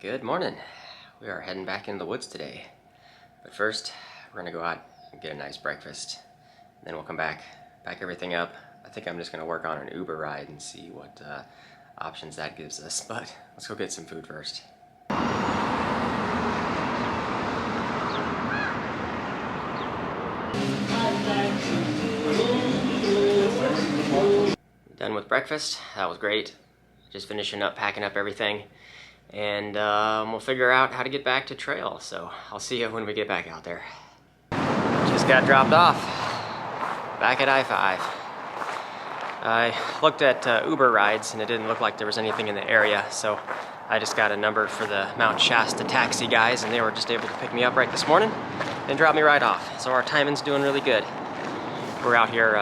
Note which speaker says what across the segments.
Speaker 1: Good morning. We are heading back into the woods today. But first, we're gonna go out and get a nice breakfast. Then we'll come back, pack everything up. I think I'm just gonna work on an Uber ride and see what options that gives us. But let's go get some food first. Done with breakfast. That was great. Just finishing up, packing up everything. And we'll figure out how to get back to trail. So I'll see you when we get back out there. Just got dropped off back at I-5. I looked at Uber rides and it didn't look like there was anything in the area, so I just got a number for the Mount Shasta taxi guys, and they were just able to pick me up right this morning and drop me right off. So our timing's doing really good. We're out here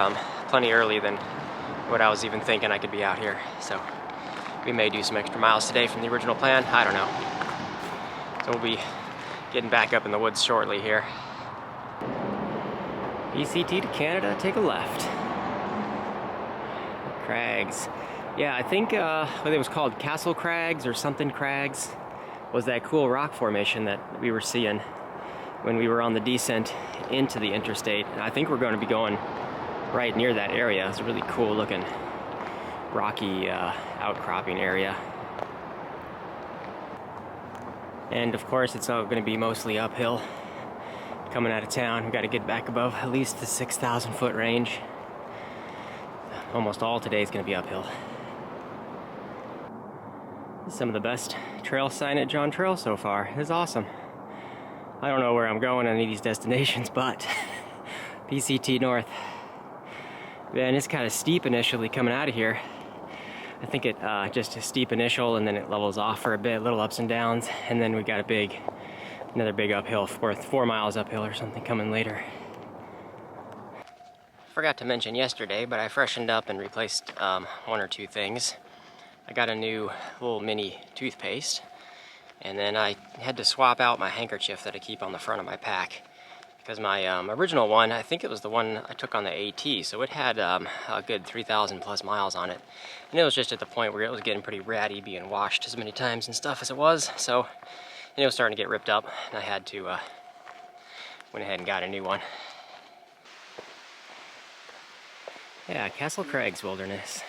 Speaker 1: plenty early than what I was even thinking I could be out here. So we may do some extra miles today from the original plan. I don't know. So we'll be getting back up in the woods shortly here. ECT to Canada, take a left. Crags. Yeah, I think what it was called, Castle Crags or something Crags, was that cool rock formation that we were seeing when we were on the descent into the interstate. And I think we're going to be going right near that area. It's a really cool looking rocky outcropping area. And of course it's all going to be mostly uphill coming out of town. We got to get back above at least the 6,000 foot range. Almost all today is going to be uphill. Some of the best trail signage on trail so far. It's awesome. I don't know where I'm going on any of these destinations, but PCT North. Man, it's kind of steep initially coming out of here. I think it just a steep initial, and then it levels off for a bit, little ups and downs, and then we got another big uphill, 4 miles uphill or something coming later. Forgot to mention yesterday, but I freshened up and replaced one or two things. I got a new little mini toothpaste, and then I had to swap out my handkerchief that I keep on the front of my pack, because my original one, I think it was the one I took on the AT, so it had a good 3,000 plus miles on it. And it was just at the point where it was getting pretty ratty, being washed as many times and stuff as it was, so it was starting to get ripped up, and I had to went ahead and got a new one. Yeah, Castle Crags Wilderness.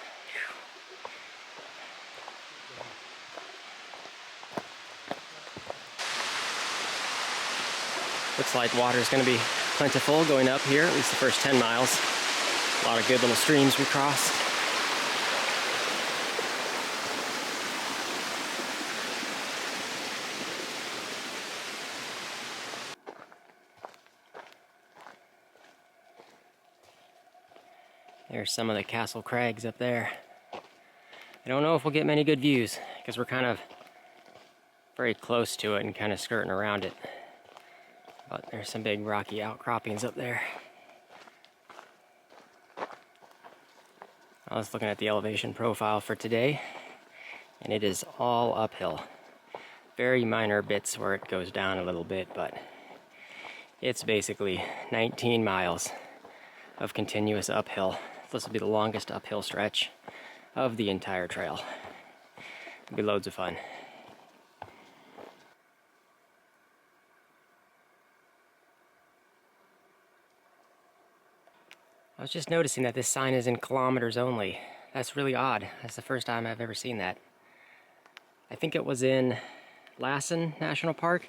Speaker 1: Looks like water's going to be plentiful going up here, at least the first 10 miles. A lot of good little streams we crossed. There's some of the Castle Crags up there. I don't know if we'll get many good views because we're kind of very close to it and kind of skirting around it. But there's some big rocky outcroppings up there. I was looking at the elevation profile for today, and it is all uphill. Very minor bits where it goes down a little bit, but it's basically 19 miles of continuous uphill. This will be the longest uphill stretch of the entire trail. It'll be loads of fun. I was just noticing that this sign is in kilometers only. That's really odd. That's the first time I've ever seen that. I think it was in Lassen National Park.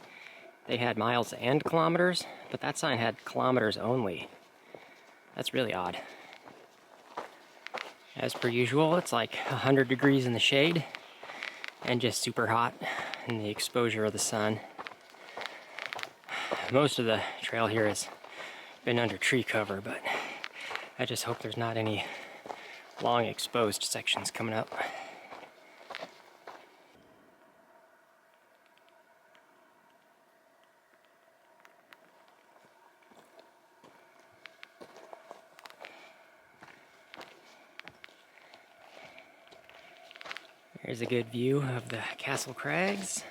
Speaker 1: They had miles and kilometers, but that sign had kilometers only. That's really odd. As per usual, it's like 100 degrees in the shade and just super hot in the exposure of the sun. Most of the trail here has been under tree cover, but I just hope there's not any long exposed sections coming up. There's a good view of the Castle Crags.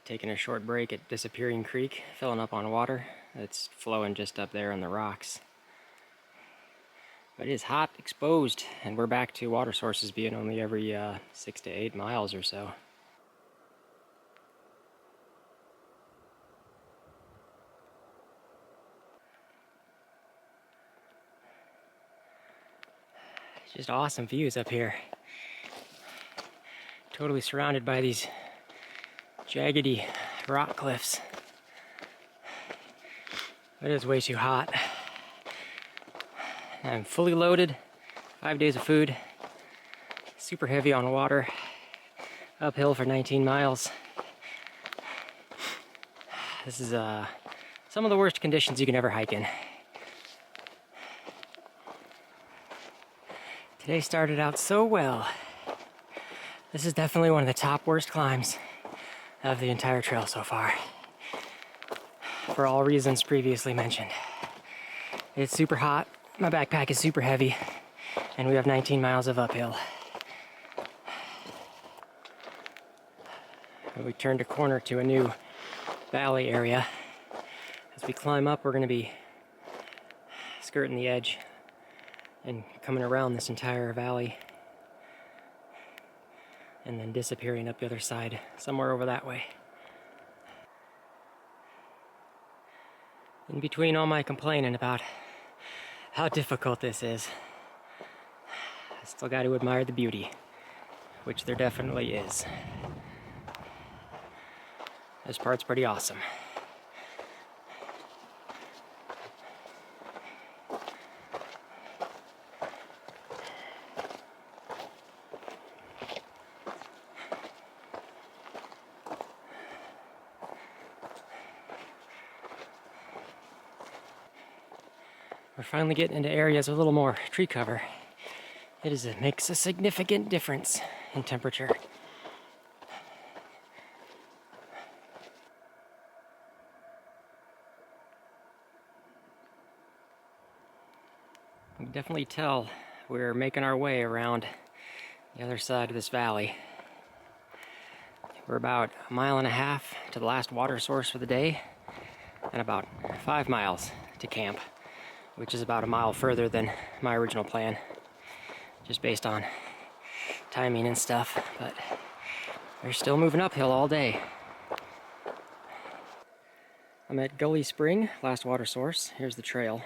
Speaker 1: Taking a short break at Disappearing Creek, filling up on water. It's flowing just up there on the rocks. But it is hot, exposed, and we're back to water sources being only every 6 to 8 miles or so. It's just awesome views up here. Totally surrounded by these jaggedy rock cliffs. It is way too hot. I'm fully loaded, 5 days of food, super heavy on water, uphill for 19 miles. This is some of the worst conditions you can ever hike in. Today started out so well. This is definitely one of the top worst climbs of the entire trail so far, for all reasons previously mentioned. It's super hot, my backpack is super heavy, and we have 19 miles of uphill. We turned a corner to a new valley area. As we climb up, we're going to be skirting the edge and coming around this entire valley and then disappearing up the other side, somewhere over that way. In between all my complaining about how difficult this is, I still got to admire the beauty, which there definitely is. This part's pretty awesome. We're finally getting into areas with a little more tree cover. It makes a significant difference in temperature. You can definitely tell we're making our way around the other side of this valley. We're about 1.5 miles to the last water source for the day, and about 5 miles to camp, which is about 1 mile further than my original plan, just based on timing and stuff, but we're still moving uphill all day. I'm at Gully Spring, last water source. Here's the trail.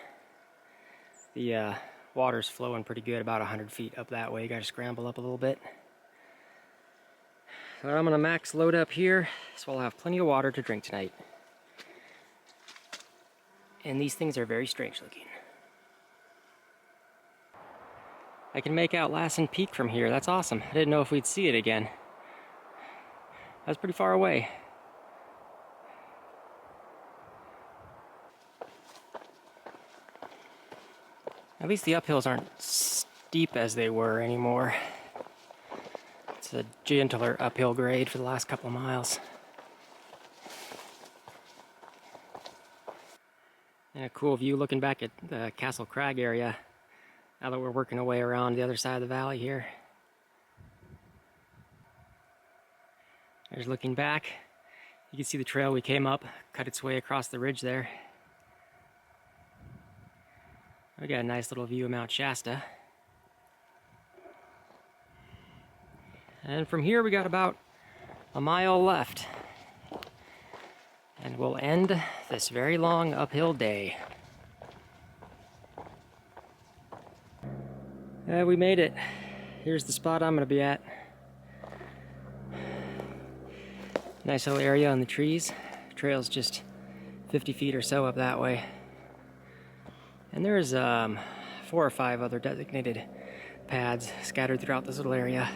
Speaker 1: The water's flowing pretty good, about 100 feet up that way. You gotta scramble up a little bit. So I'm gonna max load up here, so I'll have plenty of water to drink tonight. And these things are very strange looking. I can make out Lassen Peak from here. That's awesome. I didn't know if we'd see it again. That's pretty far away. At least the uphills aren't steep as they were anymore. It's a gentler uphill grade for the last couple of miles. And a cool view looking back at the Castle Crag area now that we're working our way around the other side of the valley here. There's looking back. You can see the trail we came up, cut its way across the ridge there. We got a nice little view of Mount Shasta. And from here we got about 1 mile left. And we'll end this very long uphill day. We made it. Here's the spot I'm gonna be at. Nice little area on the trees. Trail's just 50 feet or so up that way. And there's 4 or 5 other designated pads scattered throughout this little area.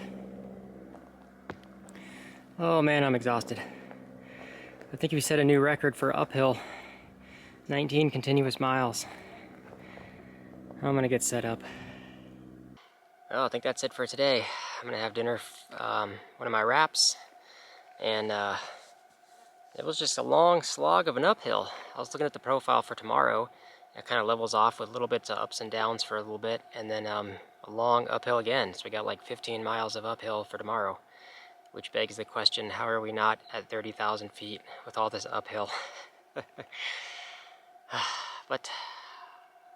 Speaker 1: Oh man, I'm exhausted. I think we set a new record for uphill. 19 continuous miles. I'm gonna get set up. Well, I think that's it for today. I'm gonna have dinner, one of my wraps, and it was just a long slog of an uphill. I was looking at the profile for tomorrow. It kind of levels off with little bits of ups and downs for a little bit, and then a long uphill again. So we got like 15 miles of uphill for tomorrow, which begs the question, how are we not at 30,000 feet with all this uphill? But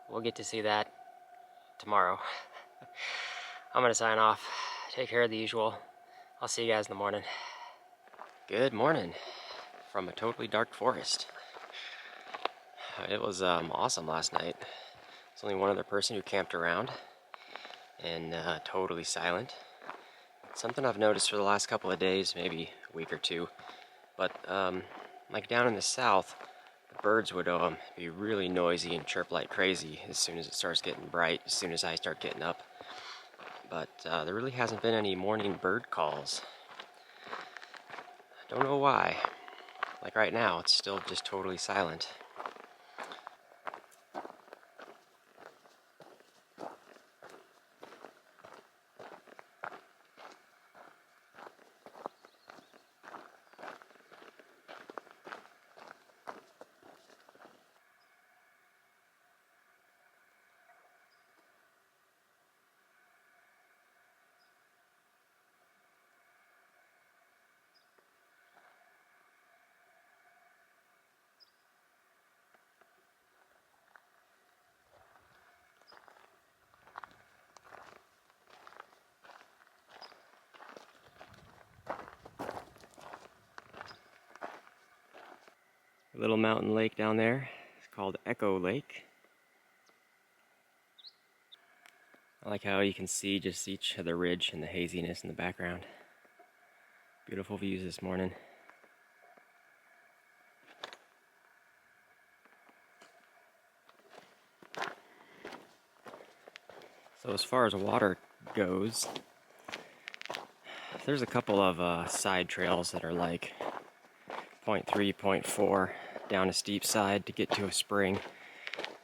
Speaker 1: we'll get to see that tomorrow. I'm gonna sign off, take care of the usual. I'll see you guys in the morning. Good morning from a totally dark forest. It was awesome last night. There's only one other person who camped around, and totally silent. Something I've noticed for the last couple of days, maybe a week or two, but like down in the south, the birds would be really noisy and chirp like crazy as soon as it starts getting bright, as soon as I start getting up. But there really hasn't been any morning bird calls. I don't know why. Like right now, it's still just totally silent. A little mountain lake down there. It's called Echo Lake. I like how you can see just each of the ridge and the haziness in the background. Beautiful views this morning. So as far as water goes, there's a couple of side trails that are like 0.3, 0.4 down a steep side to get to a spring.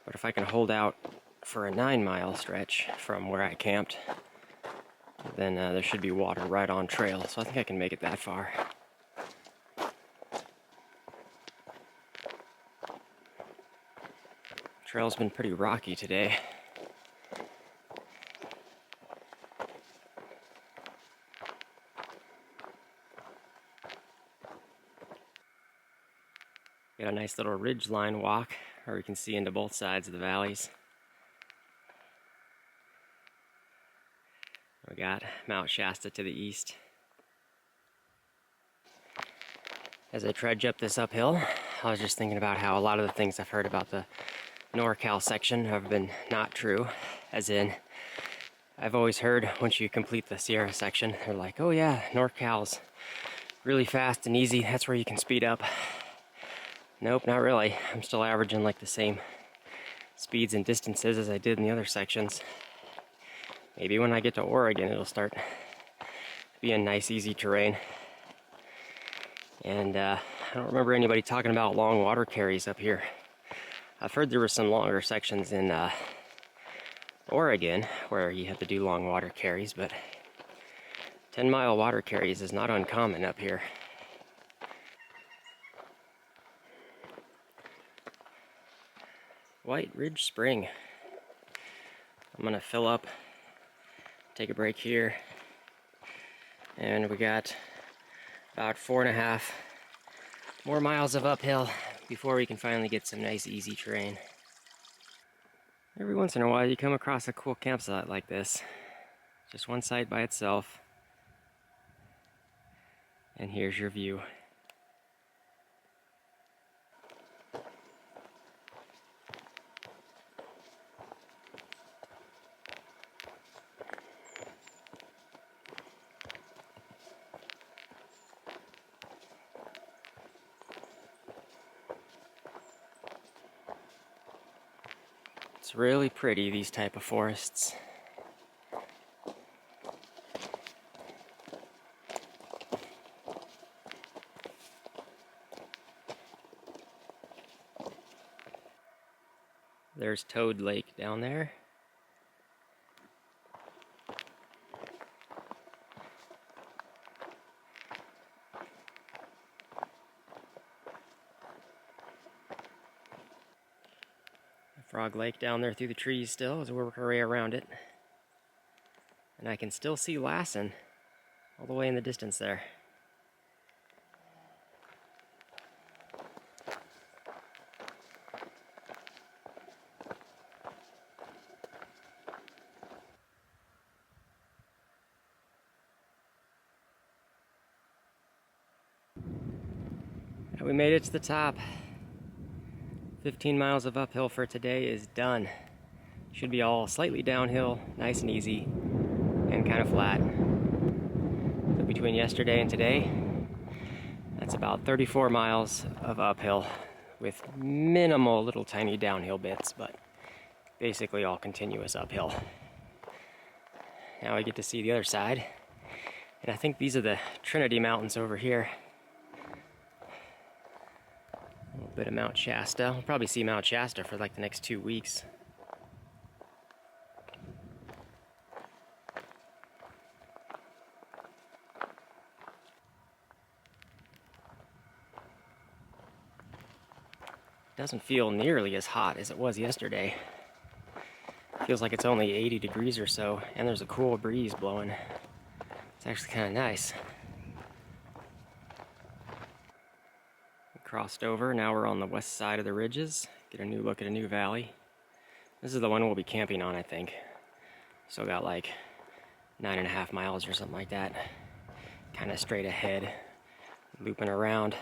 Speaker 1: But if I can hold out for a 9-mile stretch from where I camped, then there should be water right on trail. So I think I can make it that far. Trail's been pretty rocky today. Got a nice little ridge line walk where we can see into both sides of the valleys. We got Mount Shasta to the east. As I trudge up this uphill, I was just thinking about how a lot of the things I've heard about the NorCal section have been not true. As in, I've always heard once you complete the Sierra section, they're like, oh yeah, NorCal's really fast and easy, that's where you can speed up. Nope, not really. I'm still averaging like the same speeds and distances as I did in the other sections. Maybe when I get to Oregon, it'll start being nice, easy terrain. And I don't remember anybody talking about long water carries up here. I've heard there were some longer sections in Oregon where you have to do long water carries, but 10-mile water carries is not uncommon up here. White Ridge Spring. I'm gonna fill up, take a break here, and we got about 4.5 more miles of uphill before we can finally get some nice easy terrain. Every once in a while you come across a cool campsite like this. Just one site by itself. And here's your view. It's really pretty, these type of forests. There's Toad Lake down there. Frog Lake down there through the trees still as we work our way around it. And I can still see Lassen all the way in the distance there. We made it to the top. 15 miles of uphill for today is done. Should be all slightly downhill, nice and easy, and kind of flat. But between yesterday and today, that's about 34 miles of uphill with minimal little tiny downhill bits, but basically all continuous uphill. Now I get to see the other side, and I think these are the Trinity Mountains over here. A little bit of Mount Shasta. We'll probably see Mount Shasta for like the next 2 weeks. Doesn't feel nearly as hot as it was yesterday. Feels like it's only 80 degrees or so, and there's a cool breeze blowing. It's actually kind of nice. Crossed over, now we're on the west side of the ridges. Get a new look at a new valley. This is the one we'll be camping on, I think. Still got like 9.5 miles or something like that. Kind of straight ahead, looping around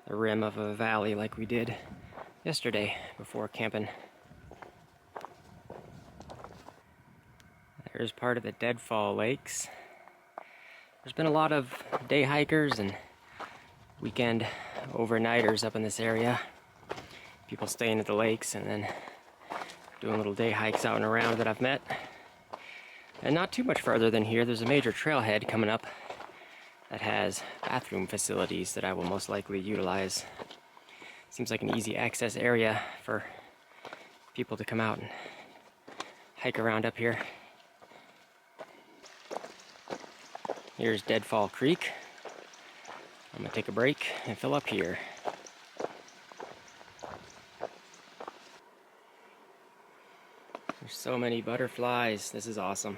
Speaker 1: the rim of a valley like we did yesterday before camping. There's part of the Deadfall Lakes. There's been a lot of day hikers and weekend overnighters up in this area. People staying at the lakes and then doing little day hikes out and around that I've met. And not too much further than here, there's a major trailhead coming up that has bathroom facilities that I will most likely utilize. Seems like an easy access area for people to come out and hike around up here. Here's Deadfall Creek. I'm gonna take a break and fill up here. There's so many butterflies. This is awesome.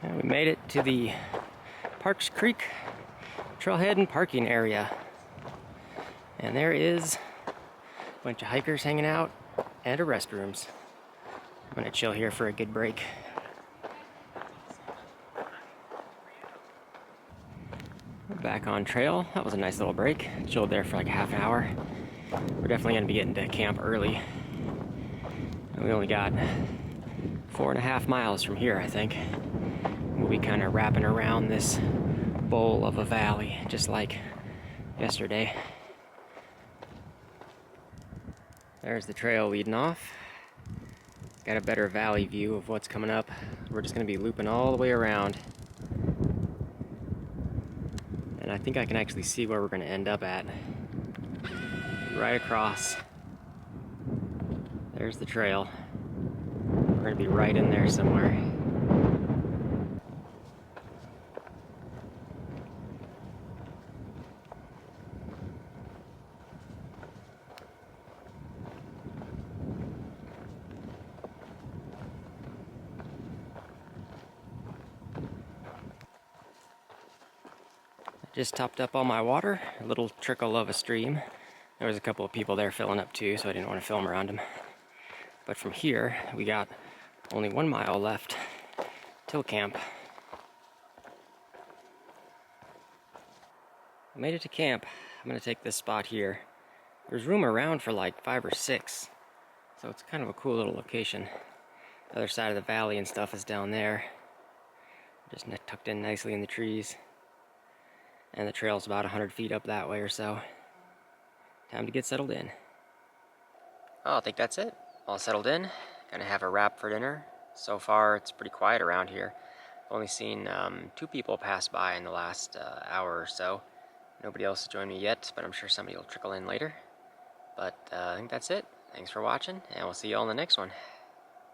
Speaker 1: And we made it to the Parks Creek trailhead and parking area. And there is a bunch of hikers hanging out and a restrooms. I'm gonna chill here for a good break. We're back on trail. That was a nice little break. Chilled there for like half an hour. We're definitely gonna be getting to camp early. And we only got 4.5 miles from here, I think. We'll be kind of wrapping around this bowl of a valley, just like yesterday. There's the trail leading off. Got a better valley view of what's coming up. We're just going to be looping all the way around. And I think I can actually see where we're going to end up at. Right across. There's the trail. We're going to be right in there somewhere. Just topped up all my water, a little trickle of a stream. There was a couple of people there filling up too, so I didn't want to film around them. But from here, we got only 1 mile left till camp. I made it to camp. I'm gonna take this spot here. There's room around for like 5 or 6, so it's kind of a cool little location. The other side of the valley and stuff is down there. Just tucked in nicely in the trees. And the trail's about 100 feet up that way or so. Time to get settled in. Oh, I think that's it. All settled in. Gonna have a wrap for dinner. So far, it's pretty quiet around here. I've only seen 2 people pass by in the last hour or so. Nobody else has joined me yet, but I'm sure somebody will trickle in later. But I think that's it. Thanks for watching, and we'll see you all in the next one.